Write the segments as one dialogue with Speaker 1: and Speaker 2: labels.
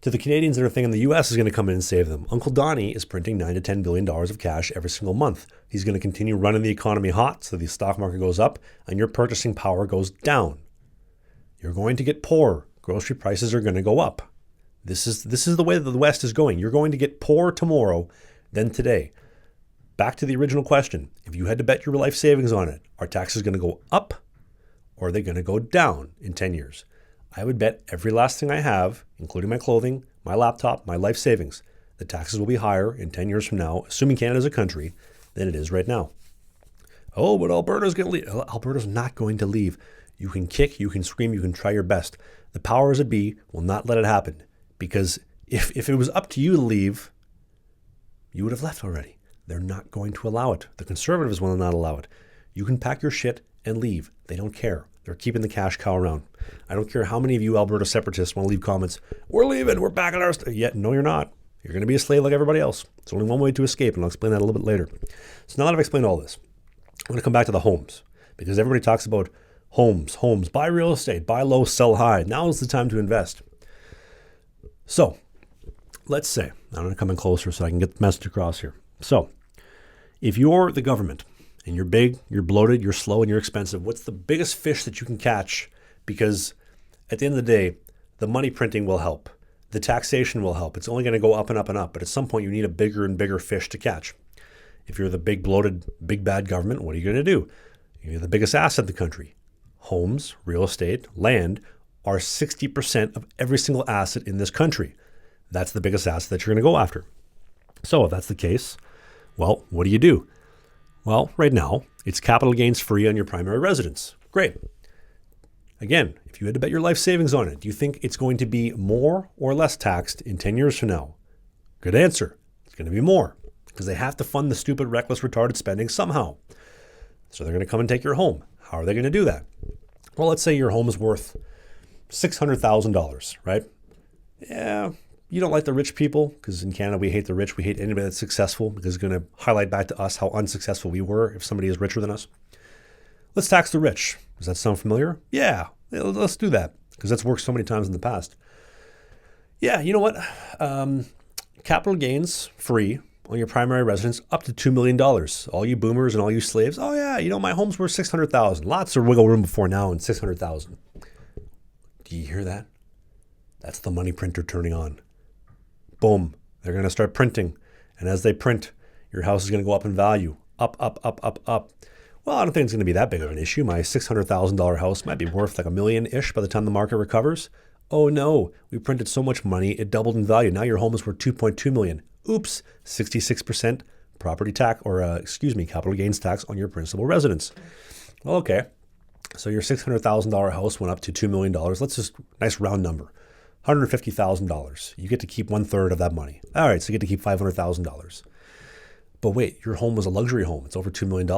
Speaker 1: To the Canadians that are thinking the US is going to come in and save them, Uncle Donnie is printing $9 to $10 billion of cash every single month. He's going to continue running the economy hot so the stock market goes up and your purchasing power goes down. You're going to get poorer. Grocery prices are going to go up. This is the way that the West is going. You're going to get poorer tomorrow than today. Back to the original question. If you had to bet your life savings on it, are taxes going to go up or are they going to go down in 10 years? I would bet every last thing I have, including my clothing, my laptop, my life savings, the taxes will be higher in 10 years from now, assuming Canada is a country, than it is right now. Oh, but Alberta's going to leave. Alberta's not going to leave. You can kick, you can scream, you can try your best. The powers that be will not let it happen because if it was up to you to leave, you would have left already. They're not going to allow it. The Conservatives will not allow it. You can pack your shit and leave. They don't care. They're keeping the cash cow around. I don't care how many of you Alberta separatists want to leave comments. We're leaving. We're packing our stuff. Yet, no, you're not. You're going to be a slave like everybody else. It's only one way to escape, and I'll explain that a little bit later. So now that I've explained all this, I'm going to come back to the homes because everybody talks about homes, buy real estate, buy low, sell high. Now is the time to invest. So let's say, I'm going to come in closer so I can get the message across here. So if you're the government and you're big, you're bloated, you're slow, and you're expensive, what's the biggest fish that you can catch? Because at the end of the day, the money printing will help. The taxation will help. It's only going to go up and up and up. But at some point, you need a bigger and bigger fish to catch. If you're the big, bloated, big, bad government, what are you going to do? You're the biggest asset in the country. Homes, real estate, land are 60% of every single asset in this country. That's the biggest asset that you're going to go after. So if that's the case, well, what do? Well, right now, it's capital gains free on your primary residence. Great. Again, if you had to bet your life savings on it, do you think it's going to be more or less taxed in 10 years from now? Good answer. It's going to be more because they have to fund the stupid, reckless, retarded spending somehow. So they're going to come and take your home. How are they going to do that? Well, let's say your home is worth $600,000, right? Yeah, you don't like the rich people because in Canada we hate the rich. We hate anybody that's successful because it's going to highlight back to us how unsuccessful we were if somebody is richer than us. Let's tax the rich. Does that sound familiar? Yeah, let's do that because that's worked so many times in the past. Yeah, you know what? Capital gains free on your primary residence up to $2 million. All you boomers and all you slaves, oh yeah, you know, my home's worth $600,000. Lots of wiggle room before now and $600,000. Do you hear that? That's the money printer turning on. Boom. They're going to start printing. And as they print, your house is going to go up in value. Up, up, up, up, up. Well, I don't think it's going to be that big of an issue. My $600,000 house might be worth like $1 million-ish by the time the market recovers. Oh no, we printed so much money, it doubled in value. Now your home is worth $2.2 million. Oops, 66% property tax capital gains tax on your principal residence. Well, okay. So your $600,000 house went up to $2 million. Let's just, nice round number, $150,000. You get to keep 1/3 of that money. All right, so you get to keep $500,000. But wait, your home was a luxury home. It's over $2 million.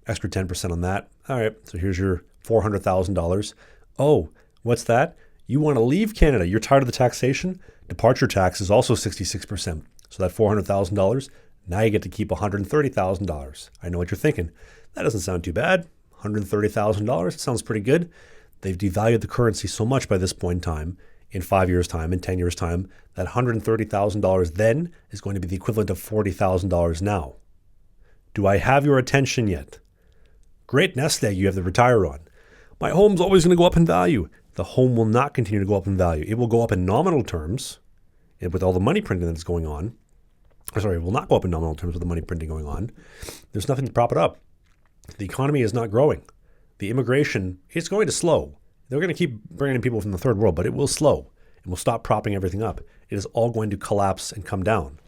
Speaker 1: Extra 10% on that. All right, so here's your $400,000. Oh, what's that? You want to leave Canada. You're tired of the taxation? Departure tax is also 66%. So that $400,000, now you get to keep $130,000. I know what you're thinking. That doesn't sound too bad. $130,000, it sounds pretty good. They've devalued the currency so much by this point in time, in 5 years' time, in 10 years' time, that $130,000 then is going to be the equivalent of $40,000 now. Do I have your attention yet? Great nest egg you have to retire on. My home's always going to go up in value. The home will not continue to go up in value. It will go up in nominal terms, and with all the money printing that's going on. It will not go up in nominal terms with the money printing going on. There's nothing to prop it up. The economy is not growing. The immigration is going to slow. They're going to keep bringing in people from the third world, but it will slow and will stop propping everything up. It is all going to collapse and come down.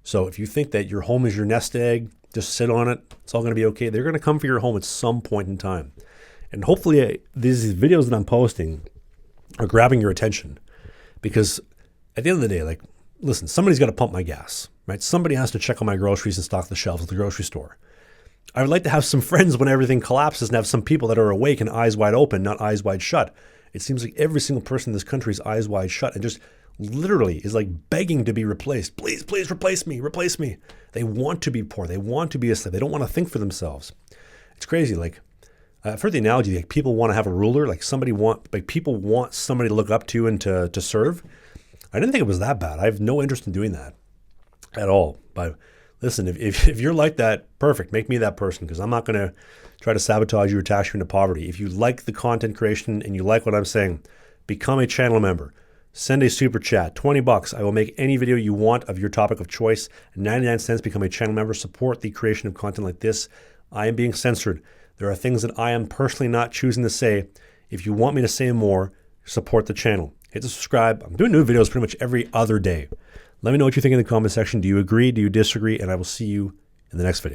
Speaker 1: So if you think that your home is your nest egg, just sit on it, it's all going to be okay. They're going to come for your home at some point in time. And hopefully these videos that I'm posting are grabbing your attention because at the end of the day, like, listen, somebody's got to pump my gas, right? Somebody has to check on my groceries and stock the shelves at the grocery store. I would like to have some friends when everything collapses and have some people that are awake and eyes wide open, not eyes wide shut. It seems like every single person in this country is eyes wide shut and just literally is like begging to be replaced. Please, please replace me, replace me. They want to be poor. They want to be a slave. They don't want to think for themselves. It's crazy. Like, I've heard the analogy, like people want to have a ruler, people want somebody to look up to and to serve. I didn't think it was that bad. I have no interest in doing that at all. But listen, if you're like that, perfect. Make me that person, because I'm not going to try to sabotage you or tax you into poverty. If you like the content creation and you like what I'm saying, become a channel member. Send a super chat, $20. I will make any video you want of your topic of choice. 99 cents, become a channel member. Support the creation of content like this. I am being censored. There are things that I am personally not choosing to say. If you want me to say more, support the channel. Hit the subscribe. I'm doing new videos pretty much every other day. Let me know what you think in the comment section. Do you agree? Do you disagree? And I will see you in the next video.